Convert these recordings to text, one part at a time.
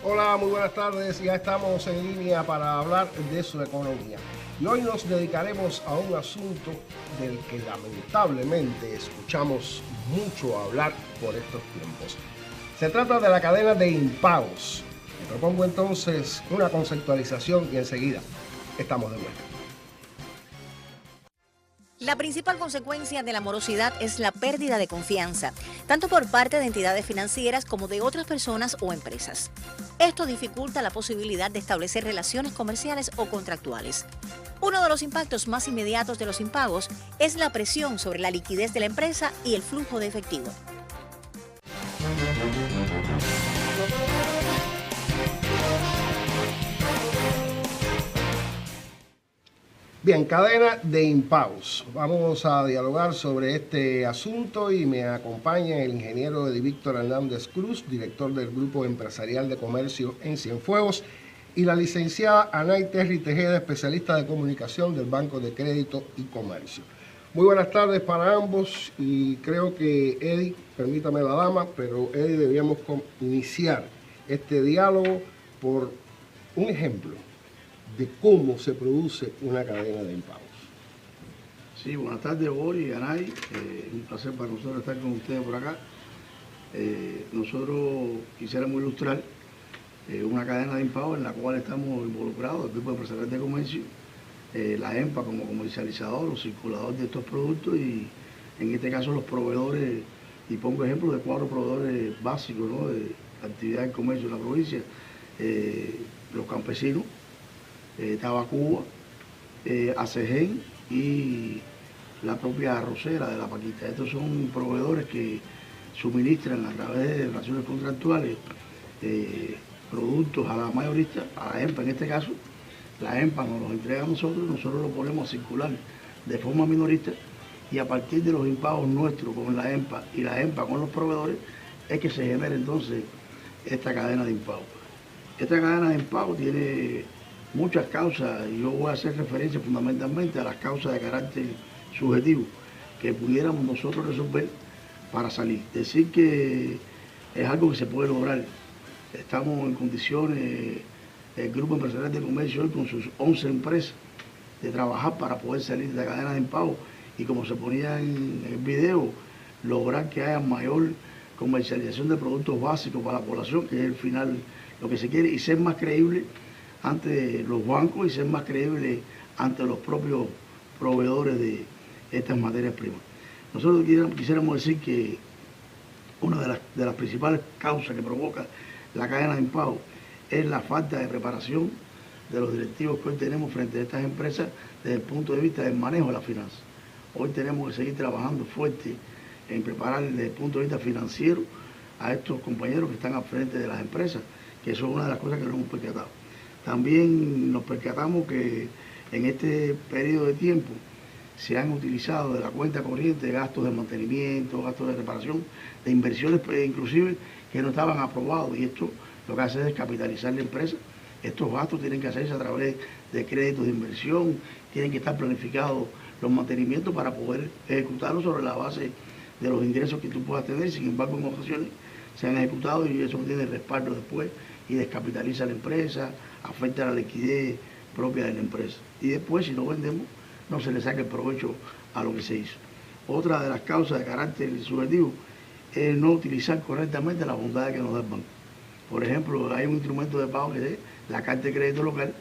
Hola, muy buenas tardes. Ya estamos en línea para hablar de su economía. Y hoy nos dedicaremos a un asunto del que lamentablemente escuchamos mucho hablar por estos tiempos. Se trata de la cadena de impagos. Le propongo entonces una conceptualización y enseguida estamos de vuelta. La principal consecuencia de la morosidad es la pérdida de confianza, tanto por parte de entidades financieras como de otras personas o empresas. Esto dificulta la posibilidad de establecer relaciones comerciales o contractuales. Uno de los impactos más inmediatos de los impagos es la presión sobre la liquidez de la empresa y el flujo de efectivo. Bien, cadena de impagos. Vamos a dialogar sobre este asunto y me acompaña el ingeniero Eddie Víctor Hernández Cruz, director del Grupo Empresarial de Comercio en Cienfuegos, y la licenciada Anay Terry Tejeda, especialista de comunicación del Banco de Crédito y Comercio. Muy buenas tardes para ambos y creo que Eddie, permítame la dama, pero Eddie debíamos iniciar este diálogo por un ejemplo de cómo se produce una cadena de impagos. Sí, buenas tardes, Boris y Anay. Un placer para nosotros estar con ustedes por acá. Nosotros quisiéramos ilustrar una cadena de impagos en la cual estamos involucrados, el Grupo Empresarial de Comercio, la EMPA como comercializador o circulador de estos productos y en este caso los proveedores, y pongo ejemplo de 4 proveedores básicos, ¿no?, de actividad del comercio en la provincia, los campesinos, Tabacuba, ACEGEN y la propia arrocera de La Paquita. Estos son proveedores que suministran a través de relaciones contractuales productos a la mayorista, a la EMPA en este caso. La EMPA nos los entrega a nosotros lo ponemos a circular de forma minorista y a partir de los impagos nuestros con la EMPA y la EMPA con los proveedores es que se genera entonces esta cadena de impagos. Esta cadena de impagos tiene muchas causas y yo voy a hacer referencia fundamentalmente a las causas de carácter subjetivo que pudiéramos nosotros resolver para salir. Decir que es algo que se puede lograr. Estamos en condiciones, el Grupo Empresarial de Comercio hoy con sus 11 empresas, de trabajar para poder salir de la cadena de impagos y como se ponía en el video, lograr que haya mayor comercialización de productos básicos para la población, que es el final lo que se quiere, y ser más creíble ante los bancos y ser más creíble ante los propios proveedores de estas materias primas. Nosotros quisiéramos decir que una de las principales causas que provoca la cadena de impagos es la falta de preparación de los directivos que hoy tenemos frente a estas empresas desde el punto de vista del manejo de las finanzas. Hoy tenemos que seguir trabajando fuerte en preparar desde el punto de vista financiero a estos compañeros que están al frente de las empresas, que eso es una de las cosas que nos hemos percatado. También nos percatamos que en este periodo de tiempo se han utilizado de la cuenta corriente gastos de mantenimiento, gastos de reparación, de inversiones inclusive que no estaban aprobados y esto lo que hace es descapitalizar la empresa. Estos gastos tienen que hacerse a través de créditos de inversión, tienen que estar planificados los mantenimientos para poder ejecutarlos sobre la base de los ingresos que tú puedas tener. Sin embargo, en ocasiones se han ejecutado y eso no tiene respaldo después y descapitaliza la empresa, afecta la liquidez propia de la empresa. Y después, si no vendemos, no se le saca el provecho a lo que se hizo. Otra de las causas de carácter subjetivo es no utilizar correctamente las bondades que nos da el banco. Por ejemplo, hay un instrumento de pago que es la carta de crédito local,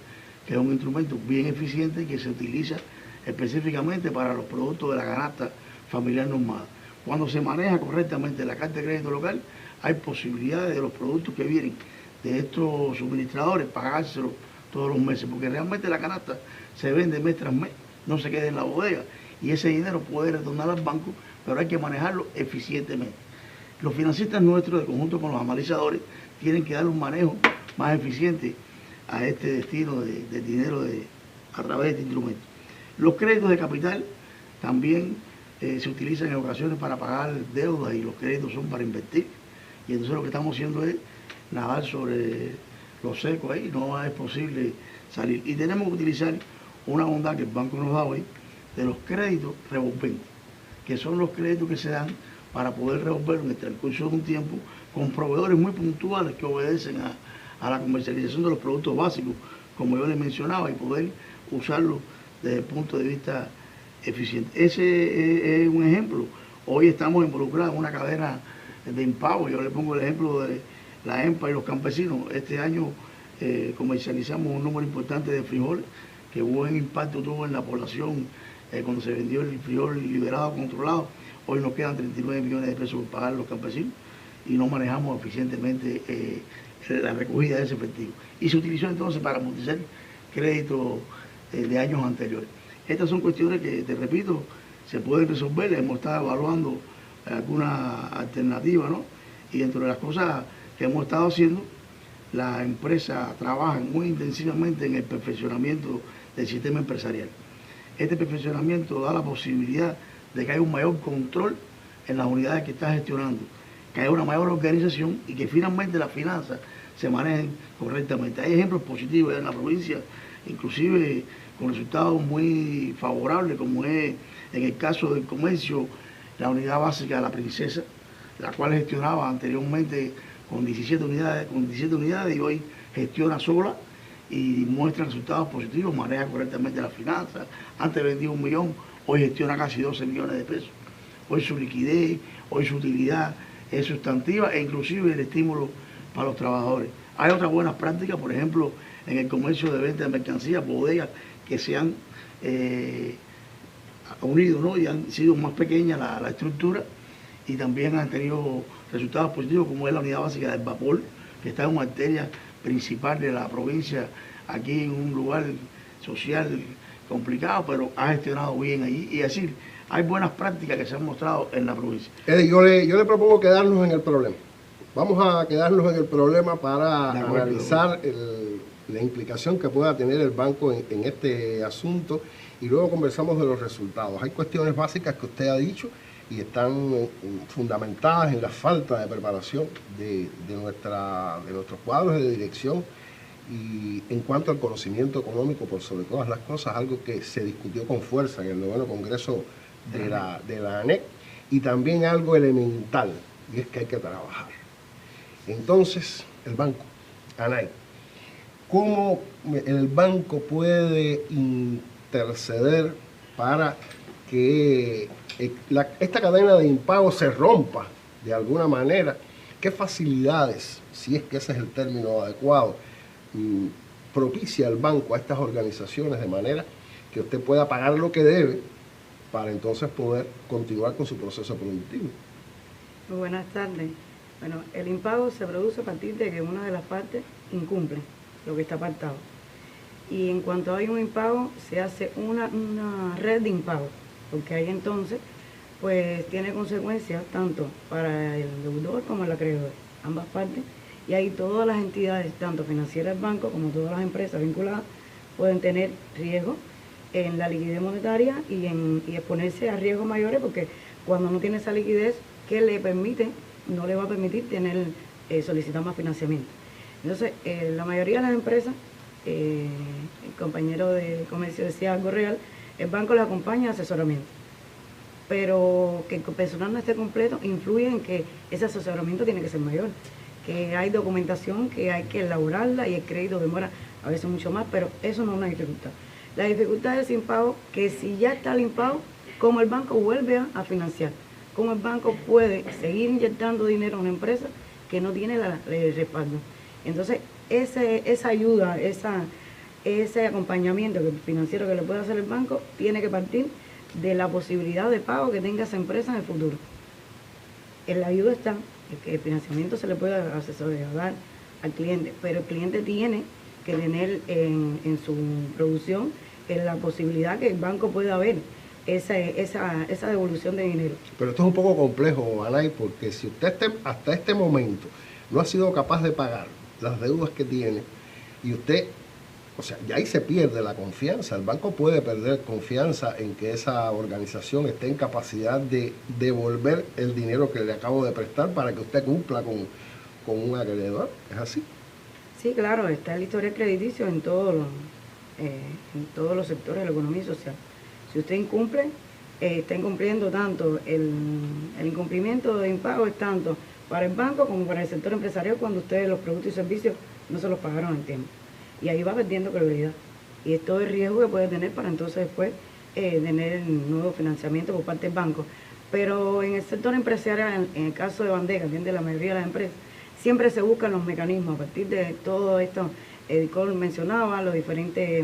que es un instrumento bien eficiente y que se utiliza específicamente para los productos de la canasta familiar normada. Cuando se maneja correctamente la carta de crédito local, hay posibilidades de los productos que vienen de estos suministradores pagárselos todos los meses, porque realmente la canasta se vende mes tras mes, no se queda en la bodega y ese dinero puede retornar al banco, pero hay que manejarlo eficientemente. Los financistas nuestros, de conjunto con los analizadores, tienen que dar un manejo más eficiente a este destino de dinero a través de este instrumento. Los créditos de capital también se utilizan en ocasiones para pagar deudas y los créditos son para invertir. Y entonces lo que estamos haciendo es nadar sobre los secos ahí, no es posible salir. Y tenemos que utilizar una bondad que el banco nos da hoy de los créditos revolventes, que son los créditos que se dan para poder revolver en el transcurso de un tiempo con proveedores muy puntuales que obedecen a la comercialización de los productos básicos, como yo les mencionaba, y poder usarlos desde el punto de vista eficiente. Ese es un ejemplo. Hoy estamos involucrados en una cadena de impago. Yo le pongo el ejemplo de la EMPA y los campesinos. Este año comercializamos un número importante de frijoles, que buen impacto tuvo en la población cuando se vendió el frijol liberado, controlado. Hoy nos quedan 39 millones de pesos por pagar a los campesinos y no manejamos eficientemente la recogida de ese efectivo. Y se utilizó entonces para amortizar créditos de años anteriores. Estas son cuestiones que, te repito, se pueden resolver. Hemos estado evaluando alguna alternativa, ¿no? Y dentro de las cosas que hemos estado haciendo, la empresa trabaja muy intensivamente en el perfeccionamiento del sistema empresarial. Este perfeccionamiento da la posibilidad de que haya un mayor control en las unidades que está gestionando, que haya una mayor organización y que finalmente las finanzas se manejen correctamente. Hay ejemplos positivos en la provincia, inclusive con resultados muy favorables, como es en el caso del comercio, la unidad básica de La Princesa, la cual gestionaba anteriormente con 17 unidades y hoy gestiona sola y muestra resultados positivos, maneja correctamente las finanzas. Antes vendía 1 millón, hoy gestiona casi 12 millones de pesos. Hoy su liquidez, hoy su utilidad es sustantiva e inclusive el estímulo para los trabajadores. Hay otras buenas prácticas, por ejemplo, en el comercio de venta de mercancías, bodegas que se han unido, ¿no? Y han sido más pequeñas la estructura y también han tenido resultados positivos, como es la unidad básica del vapor, que está en una arteria principal de la provincia, aquí en un lugar social complicado, pero ha gestionado bien allí. Y así, hay buenas prácticas que se han mostrado en la provincia. Eddie, yo le propongo quedarnos en el problema. Vamos a quedarnos en el problema para analizar la implicación que pueda tener el banco en este asunto y luego conversamos de los resultados. Hay cuestiones básicas que usted ha dicho y están fundamentadas en la falta de preparación de nuestros cuadros de dirección y en cuanto al conocimiento económico, por sobre todas las cosas, algo que se discutió con fuerza en el 9º Congreso de la ANEC, y también algo elemental, y es que hay que trabajar. Entonces, el banco, ANAI, ¿cómo el banco puede interceder para que esta cadena de impago se rompa de alguna manera? ¿Qué facilidades, si es que ese es el término adecuado, propicia el banco a estas organizaciones de manera que usted pueda pagar lo que debe para entonces poder continuar con su proceso productivo? Muy buenas tardes. Bueno, el impago se produce a partir de que una de las partes incumple lo que está pactado. Y en cuanto hay un impago, se hace una red de impago, porque ahí entonces pues tiene consecuencias tanto para el deudor como el acreedor, ambas partes, y ahí todas las entidades, tanto financieras del banco como todas las empresas vinculadas, pueden tener riesgo en la liquidez monetaria y exponerse a riesgos mayores, porque cuando no tiene esa liquidez que le permite, no le va a permitir solicitar más financiamiento. Entonces, la mayoría de las empresas, el compañero de comercio decía algo real, el banco les acompaña a asesoramiento, pero que el personal no esté completo influye en que ese asesoramiento tiene que ser mayor, que hay documentación que hay que elaborarla y el crédito demora a veces mucho más, pero eso no es una dificultad. La dificultad es el impago, que si ya está el impago, ¿cómo el banco vuelve a financiar? ¿Cómo el banco puede seguir inyectando dinero a una empresa que no tiene el respaldo? Entonces, esa ayuda, ese acompañamiento financiero que le puede hacer el banco, tiene que partir de la posibilidad de pago que tenga esa empresa en el futuro. En la ayuda está, el financiamiento se le puede asesorar al cliente, pero el cliente tiene que tener en su producción la posibilidad que el banco pueda ver esa devolución de dinero. Pero esto es un poco complejo, Anay, porque si usted hasta este momento no ha sido capaz de pagar las deudas que tiene y usted O sea, ya ahí se pierde la confianza. El banco puede perder confianza en que esa organización esté en capacidad de devolver el dinero que le acabo de prestar para que usted cumpla con un acreedor. ¿Es así? Sí, claro, está el historial crediticio en todos los sectores de la economía social. Si usted incumple, está incumpliendo tanto el incumplimiento de impago es tanto para el banco como para el sector empresarial cuando ustedes los productos y servicios no se los pagaron en tiempo. Y ahí va perdiendo credibilidad. Y es todo el riesgo que puede tener para entonces después tener nuevo financiamiento por parte del banco. Pero en el sector empresarial, en el caso de Bandeja, de la mayoría de las empresas, siempre se buscan los mecanismos a partir de todo esto. Nicole mencionaba los diferentes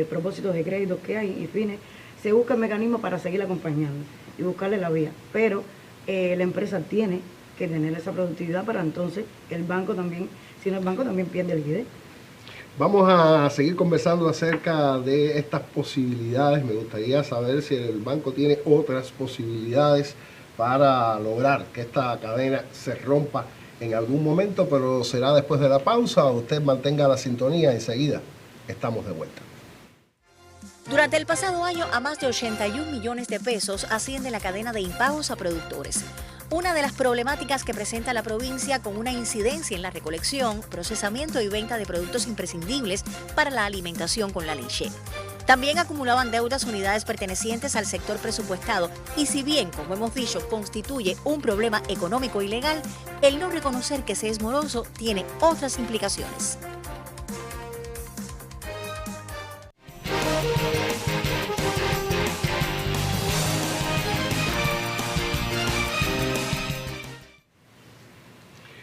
propósitos de crédito que hay y fines. Se busca el mecanismo para seguir acompañando y buscarle la vía. Pero la empresa tiene que tener esa productividad para entonces el banco también, si no el banco también pierde liquidez. Vamos a seguir conversando acerca de estas posibilidades. Me gustaría saber si el banco tiene otras posibilidades para lograr que esta cadena se rompa en algún momento, pero será después de la pausa. Usted mantenga la sintonía, enseguida estamos de vuelta. Durante el pasado año, a más de 81 millones de pesos asciende la cadena de impagos a productores. Una de las problemáticas que presenta la provincia con una incidencia en la recolección, procesamiento y venta de productos imprescindibles para la alimentación con la leche. También acumulaban deudas unidades pertenecientes al sector presupuestado y si bien, como hemos dicho, constituye un problema económico y legal, el no reconocer que se es moroso tiene otras implicaciones.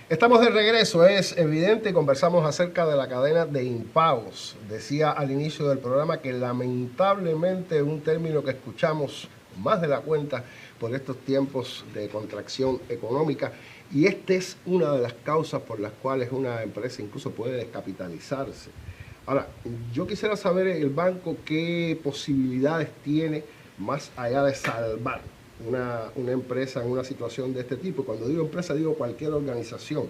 Estamos de regreso, es evidente, conversamos acerca de la cadena de impagos. Decía al inicio del programa que lamentablemente un término que escuchamos más de la cuenta por estos tiempos de contracción económica, y esta es una de las causas por las cuales una empresa incluso puede descapitalizarse. Ahora, yo quisiera saber el banco qué posibilidades tiene más allá de salvar una empresa en una situación de este tipo. Cuando digo empresa, digo cualquier organización.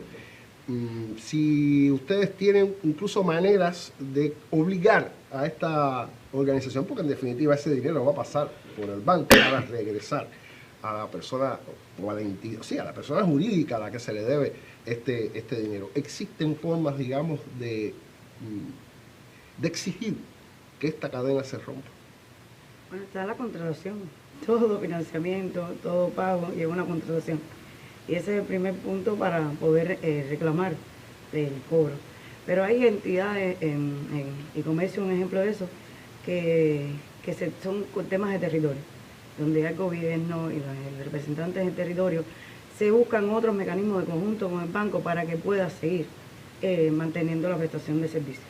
Si ustedes tienen incluso maneras de obligar a esta organización, porque en definitiva ese dinero va a pasar por el banco para regresar a la persona o a la entidad, sí, a la persona jurídica a la que se le debe este dinero. ¿Existen formas, digamos, de exigir que esta cadena se rompa? Bueno, está la contratación. Todo financiamiento, todo pago lleva una contratación. Y ese es el primer punto para poder reclamar el cobro. Pero hay entidades y comercio, un ejemplo de eso, que son temas de territorio, donde el gobierno y los representantes del territorio se buscan otros mecanismos de conjunto con el banco para que pueda seguir manteniendo la prestación de servicios.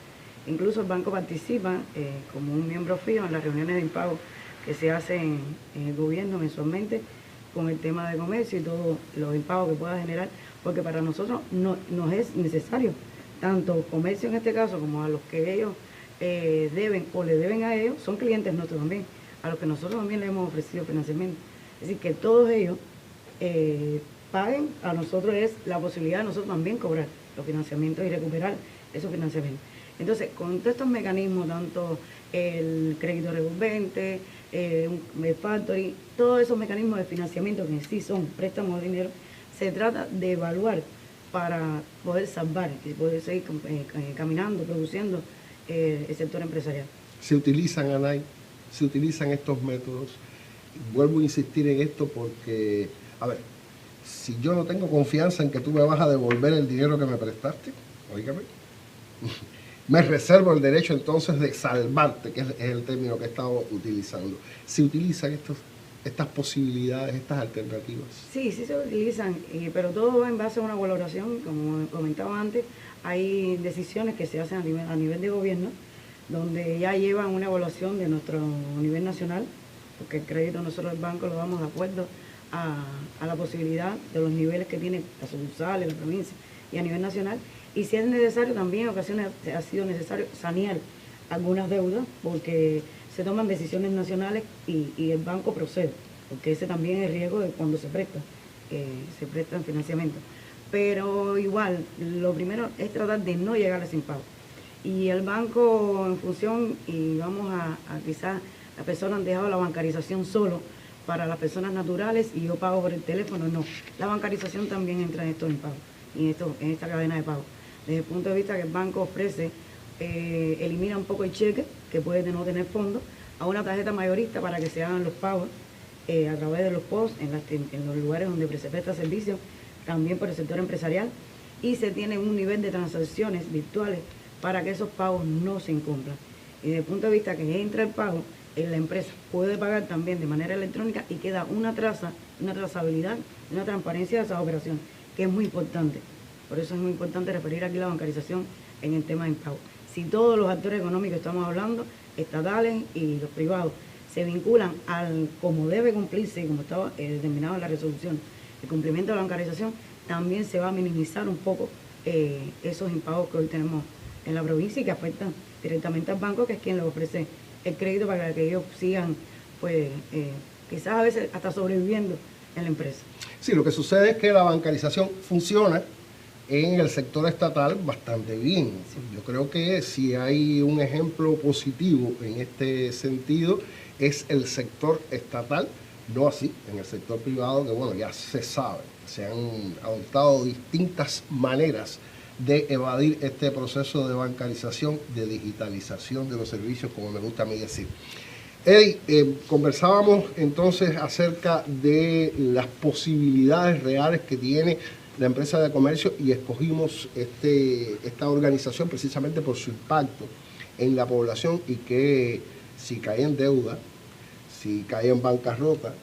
Incluso el banco participa como un miembro fijo en las reuniones de impago que se hacen en el gobierno mensualmente con el tema de comercio y todos los impagos que pueda generar, porque para nosotros nos es necesario, tanto comercio en este caso como a los que ellos deben o le deben a ellos, son clientes nuestros también, a los que nosotros también le hemos ofrecido financiamiento. Es decir, que todos ellos paguen, a nosotros es la posibilidad de nosotros también cobrar los financiamientos y recuperar esos financiamientos. Entonces, con todos estos mecanismos, tanto el crédito revolvente, el factory, todos esos mecanismos de financiamiento que en sí son préstamos de dinero, se trata de evaluar para poder salvar y poder seguir caminando, produciendo el sector empresarial. Se utilizan, Anay, se utilizan estos métodos. Vuelvo a insistir en esto porque, a ver, si yo no tengo confianza en que tú me vas a devolver el dinero que me prestaste, óigame, me reservo el derecho entonces de salvarte, que es el término que he estado utilizando. ¿Se utilizan estas posibilidades, estas alternativas? Sí, sí se utilizan, pero todo va en base a una valoración. Como comentaba antes, hay decisiones que se hacen a nivel de gobierno, donde ya llevan una evaluación de nuestro nivel nacional, porque el crédito nosotros el banco lo damos de acuerdo a la posibilidad de los niveles que tiene las sucursales, la provincia y a nivel nacional. Y si es necesario, también en ocasiones ha sido necesario sanear algunas deudas porque se toman decisiones nacionales y el banco procede, porque ese también es el riesgo de cuando se presta financiamiento. Pero igual, lo primero es tratar de no llegar a ese impago. Y el banco en función, y vamos a quizás las personas han dejado la bancarización solo para las personas naturales y yo pago por el teléfono, no. La bancarización también entra en estos impagos, en esta cadena de pago. Desde el punto de vista que el banco ofrece, elimina un poco el cheque, que puede no tener fondos, a una tarjeta mayorista para que se hagan los pagos a través de los POS en los lugares donde se presta servicio, también por el sector empresarial, y se tiene un nivel de transacciones virtuales para que esos pagos no se incumplan. Y desde el punto de vista que entra el pago, la empresa puede pagar también de manera electrónica y queda una trazabilidad, una transparencia de esas operaciones, que es muy importante. Por eso es muy importante referir aquí la bancarización en el tema de pago. Si todos los actores económicos estamos hablando, estatales y los privados, se vinculan al como debe cumplirse, como estaba determinado en la resolución, el cumplimiento de la bancarización, también se va a minimizar un poco esos impagos que hoy tenemos en la provincia y que afectan directamente al banco, que es quien les ofrece el crédito para que ellos sigan, pues, quizás a veces hasta sobreviviendo en la empresa. Sí, lo que sucede es que la bancarización funciona en el sector estatal bastante bien. Yo creo que si hay un ejemplo positivo en este sentido es el sector estatal, no así en el sector privado, que bueno, ya se sabe, se han adoptado distintas maneras de evadir este proceso de bancarización, de digitalización de los servicios, como me gusta a mí decir. Eddie, conversábamos entonces acerca de las posibilidades reales que tiene la empresa de comercio y escogimos esta organización precisamente por su impacto en la población y que si cae en deuda, si cae en bancarrota,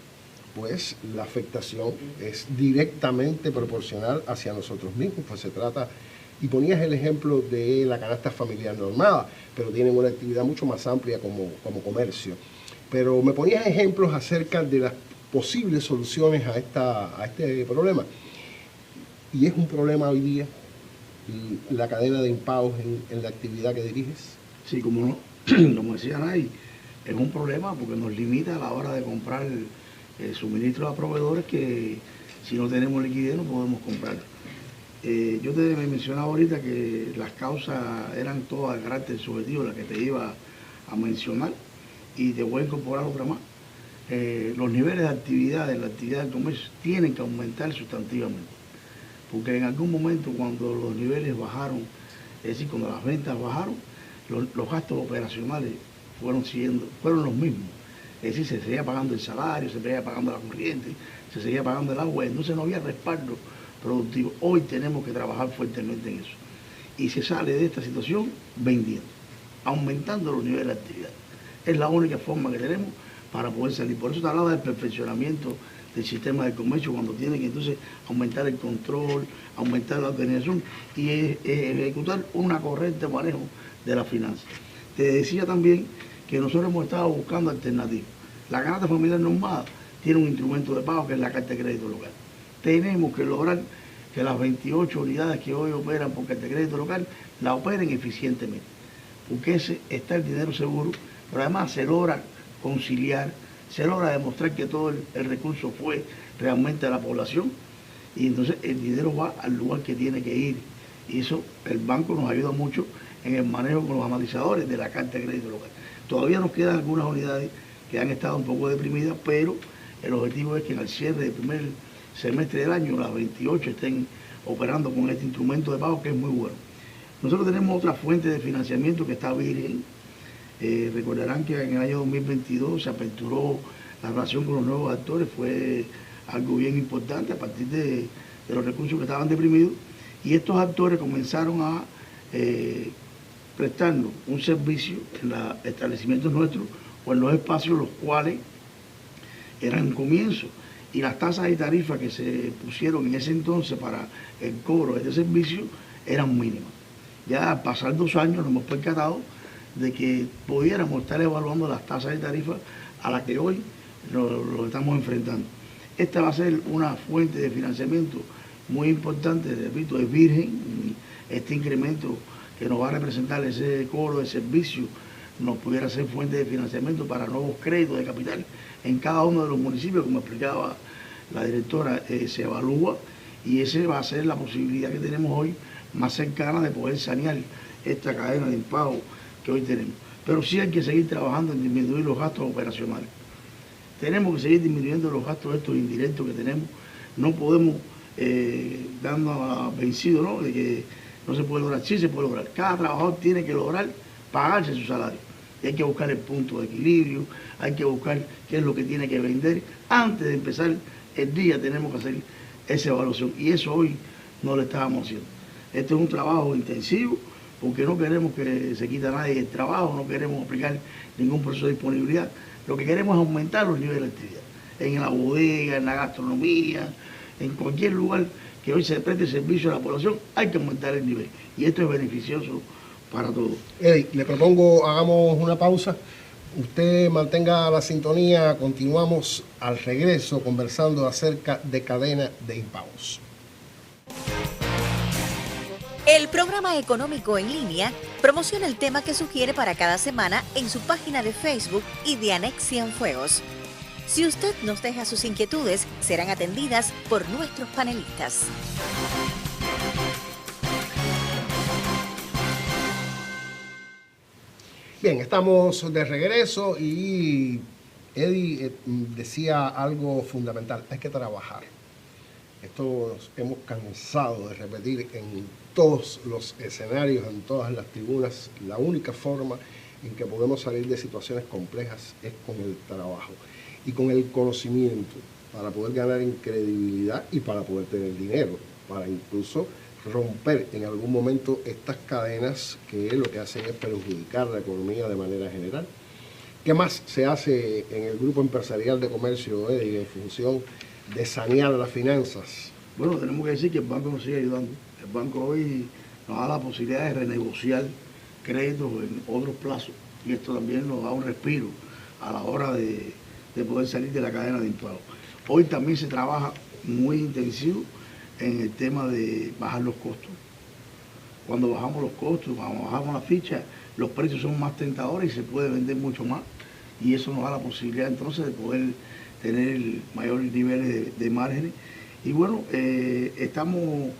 pues la afectación es directamente proporcional hacia nosotros mismos. Pues se trata, y ponías el ejemplo de la canasta familiar normada, pero tienen una actividad mucho más amplia como comercio. Pero me ponías ejemplos acerca de las posibles soluciones a este problema. Y es un problema hoy día la cadena de impagos en la actividad que diriges. Sí, como decía Nay, es un problema porque nos limita a la hora de comprar suministros a proveedores que si no tenemos liquidez no podemos comprar. Yo te mencionaba ahorita que las causas eran todas de carácter subjetivo, las que te iba a mencionar, y te voy a incorporar otra más. Los niveles de actividad en la actividad del comercio tienen que aumentar sustantivamente, porque en algún momento cuando los niveles bajaron, es decir, cuando las ventas bajaron, los gastos operacionales fueron los mismos. Es decir, se seguía pagando el salario, se seguía pagando la corriente, se seguía pagando el agua, entonces no había respaldo productivo. Hoy tenemos que trabajar fuertemente en eso. Y se sale de esta situación vendiendo, aumentando los niveles de actividad. Es la única forma que tenemos para poder salir. Por eso te hablaba del perfeccionamiento del sistema de comercio, cuando tiene que entonces aumentar el control, aumentar la organización y ejecutar un correcto manejo de las finanzas. Te decía también que nosotros hemos estado buscando alternativas. La canasta familiar normada tiene un instrumento de pago que es la carta de crédito local. Tenemos que lograr que las 28 unidades que hoy operan por carta de crédito local la operen eficientemente, porque ese está el dinero seguro, pero además se logra conciliar, se logra demostrar que todo el recurso fue realmente a la población y entonces el dinero va al lugar que tiene que ir. Y eso el banco nos ayuda mucho en el manejo con los analizadores de la carta de crédito local. Todavía nos quedan algunas unidades que han estado un poco deprimidas, pero el objetivo es que en el cierre del primer semestre del año las 28 estén operando con este instrumento de pago que es muy bueno. Nosotros tenemos otra fuente de financiamiento que está virgen. Recordarán que en el año 2022 se aperturó la relación con los nuevos actores, fue algo bien importante a partir de los recursos que estaban deprimidos, y estos actores comenzaron a prestarnos un servicio en los establecimientos nuestros o en los espacios los cuales eran comienzos, y las tasas y tarifas que se pusieron en ese entonces para el cobro de este servicio eran mínimas. Ya al pasar 2 años nos hemos percatado de que pudiéramos estar evaluando las tasas y tarifas a las que hoy lo estamos enfrentando. Esta va a ser una fuente de financiamiento muy importante, repito, es virgen. Este incremento que nos va a representar ese cobro de servicio nos pudiera ser fuente de financiamiento para nuevos créditos de capital en cada uno de los municipios, como explicaba la directora, se evalúa, y esa va a ser la posibilidad que tenemos hoy más cercana de poder sanear esta cadena de impago que hoy tenemos. Pero sí hay que seguir trabajando en disminuir los gastos operacionales. Tenemos que seguir disminuyendo los gastos estos indirectos que tenemos. No podemos darnos a vencido, ¿no?, de que no se puede lograr. Sí se puede lograr. Cada trabajador tiene que lograr pagarse su salario. Y hay que buscar el punto de equilibrio, hay que buscar qué es lo que tiene que vender. Antes de empezar el día tenemos que hacer esa evaluación. Y eso hoy no lo estábamos haciendo. Este es un trabajo intensivo, porque no queremos que se quite a nadie el trabajo, no queremos aplicar ningún proceso de disponibilidad. Lo que queremos es aumentar los niveles de actividad. En la bodega, en la gastronomía, en cualquier lugar que hoy se preste servicio a la población, hay que aumentar el nivel. Y esto es beneficioso para todos. Eddie, le propongo, hagamos una pausa. Usted mantenga la sintonía, continuamos al regreso conversando acerca de cadena de impagos. El programa económico en línea promociona el tema que sugiere para cada semana en su página de Facebook y de Anexian Fuegos. Si usted nos deja sus inquietudes, serán atendidas por nuestros panelistas. Bien, estamos de regreso y Eddie decía algo fundamental, hay que trabajar. Esto nos hemos cansado de repetir en todos los escenarios, en todas las tribunas. La única forma en que podemos salir de situaciones complejas es con el trabajo y con el conocimiento para poder ganar en credibilidad y para poder tener dinero, para incluso romper en algún momento estas cadenas que lo que hacen es perjudicar la economía de manera general. ¿Qué más se hace en el Grupo Empresarial de Comercio, Eddie, en función de sanear las finanzas? Bueno, tenemos que decir que el banco nos sigue ayudando. El banco hoy nos da la posibilidad de renegociar créditos en otros plazos y esto también nos da un respiro a la hora de poder salir de la cadena de impago. Hoy también se trabaja muy intensivo en el tema de bajar los costos. Cuando bajamos los costos, cuando bajamos la ficha, los precios son más tentadores y se puede vender mucho más. Y eso nos da la posibilidad entonces de poder tener mayores niveles de márgenes. Y bueno, estamos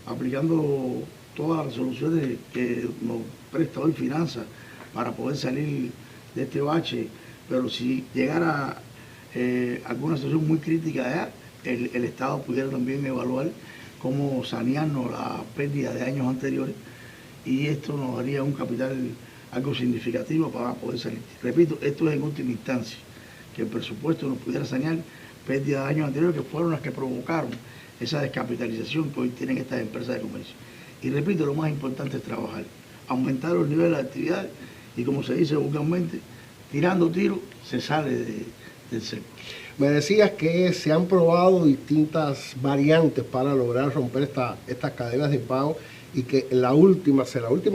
aplicando todas las resoluciones que nos presta hoy Finanzas para poder salir de este bache. Pero si llegara alguna situación muy crítica, el Estado pudiera también evaluar cómo sanearnos la pérdida de años anteriores y esto nos daría un capital algo significativo para poder salir. Repito, esto es en última instancia, que el presupuesto nos pudiera sanear pérdida de años anteriores que fueron las que provocaron esa descapitalización que hoy tienen estas empresas de comercio. Y repito, lo más importante es trabajar, aumentar los niveles de actividad y como se dice vulgarmente, tirando tiro se sale del cerco. Me decías que se han probado distintas variantes para lograr romper estas cadenas de impago y que la última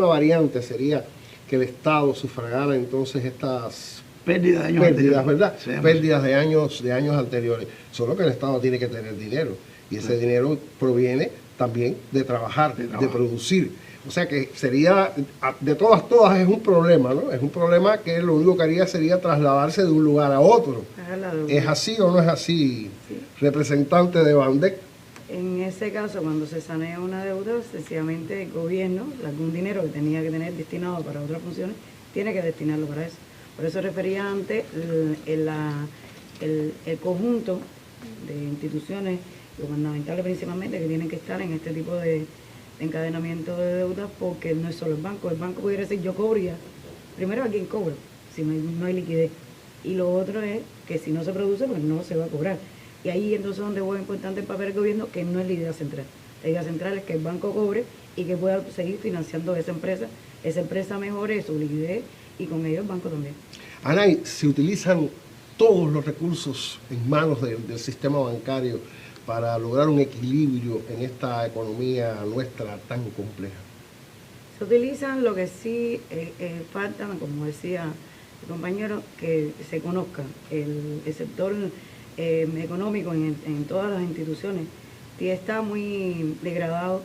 variante sería que el Estado sufragara entonces estas pérdidas de años anteriores, ¿verdad? Pérdidas de años anteriores. Solo que el Estado tiene que tener dinero y ese dinero proviene también de trabajar, de producir. O sea que sería, de todas es un problema, ¿no? Es un problema que lo único que haría sería trasladarse de un lugar a otro. ¿Es así o no es así, sí, representante de Bandec? En ese caso, cuando se sanea una deuda, sencillamente el gobierno, algún dinero que tenía que tener destinado para otras funciones, tiene que destinarlo para eso. Por eso refería antes el conjunto de instituciones gubernamentales principalmente que tienen que estar en este tipo de encadenamiento de deudas, porque no es solo el banco pudiera decir yo cobría, primero a quién cobra, si no hay liquidez, y lo otro es que si no se produce pues no se va a cobrar, y ahí entonces es donde es importante el papel del gobierno, que no es la idea central. La idea central es que el banco cobre y que pueda seguir financiando esa empresa mejore su liquidez y con ello el banco también. Anay, se utilizan todos los recursos en manos del sistema bancario para lograr un equilibrio en esta economía nuestra tan compleja. Se utilizan, lo que sí falta, como decía el compañero, que se conozca el sector económico en todas las instituciones, que está muy degradado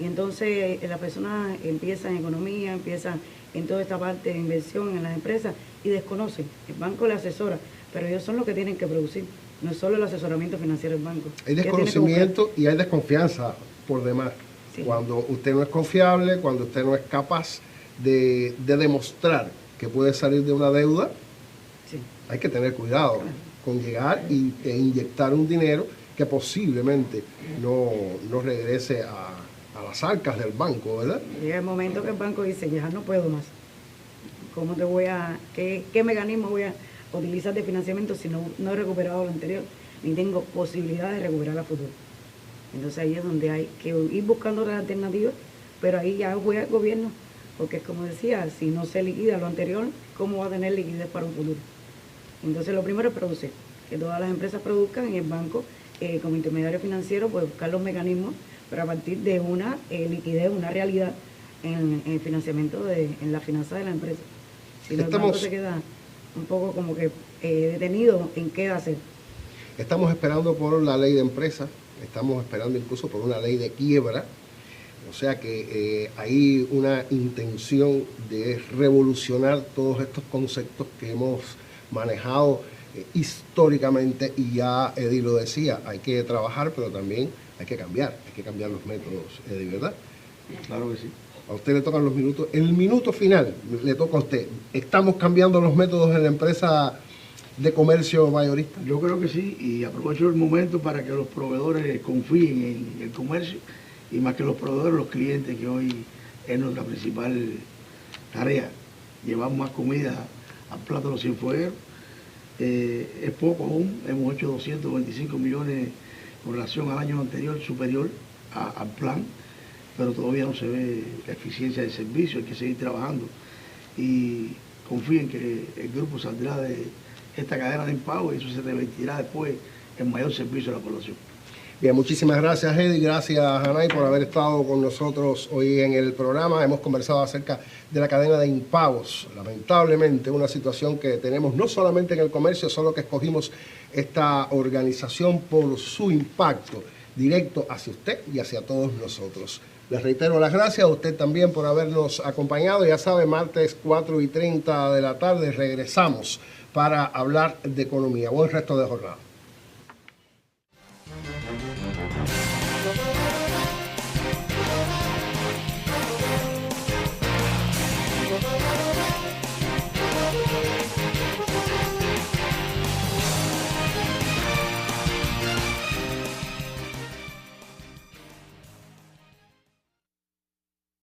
y entonces las personas empiezan en economía, empiezan en toda esta parte de inversión en las empresas y desconocen. El banco le asesora, pero ellos son los que tienen que producir. No es solo el asesoramiento financiero del banco. Hay desconocimiento y hay desconfianza por demás. Sí. Cuando usted no es confiable, cuando usted no es capaz de demostrar que puede salir de una deuda, Sí. hay que tener cuidado con llegar e inyectar un dinero que posiblemente no regrese a las arcas del banco, ¿verdad? Llega el momento que el banco dice, ya no puedo más. ¿Cómo te voy a, qué mecanismo voy a utilizar de financiamiento si no he recuperado lo anterior? Ni tengo posibilidad de recuperar a futuro. Entonces ahí es donde hay que ir buscando otras alternativas, pero ahí ya juega el gobierno, porque es como decía, si no se liquida lo anterior, ¿cómo va a tener liquidez para un futuro? Entonces lo primero es producir, que todas las empresas produzcan y el banco como intermediario financiero puede buscar los mecanismos para partir de una liquidez, una realidad en el financiamiento, en la finanza de la empresa. Si no, el banco se queda un poco como que detenido en qué hacer. Estamos esperando por la ley de empresas, estamos esperando incluso por una ley de quiebra, o sea que hay una intención de revolucionar todos estos conceptos que hemos manejado históricamente, y ya Eddie lo decía, hay que trabajar, pero también hay que cambiar los métodos, Eddie, ¿verdad? Claro que sí. A usted le tocan los minutos, el minuto final le toca a usted. ¿Estamos cambiando los métodos en la empresa de comercio mayorista? Yo creo que sí, y aprovecho el momento para que los proveedores confíen en el comercio, y más que los proveedores, los clientes, que hoy es nuestra principal tarea. Llevamos más comida al plato de los cienfuegueros. Es poco aún, hemos hecho 225 millones con relación al año anterior, superior al plan, pero todavía no se ve la eficiencia del servicio, hay que seguir trabajando. Y confíen que el grupo saldrá de esta cadena de impago y eso se revertirá después en mayor servicio a la población. Bien, muchísimas gracias, Eddie, gracias, Janay, por haber estado con nosotros hoy en el programa. Hemos conversado acerca de la cadena de impagos. Lamentablemente, una situación que tenemos no solamente en el comercio, solo que escogimos esta organización por su impacto directo hacia usted y hacia todos nosotros. Les reitero las gracias a usted también por habernos acompañado. Ya sabe, martes 4:30 de la tarde regresamos para hablar de economía. Buen resto de jornada.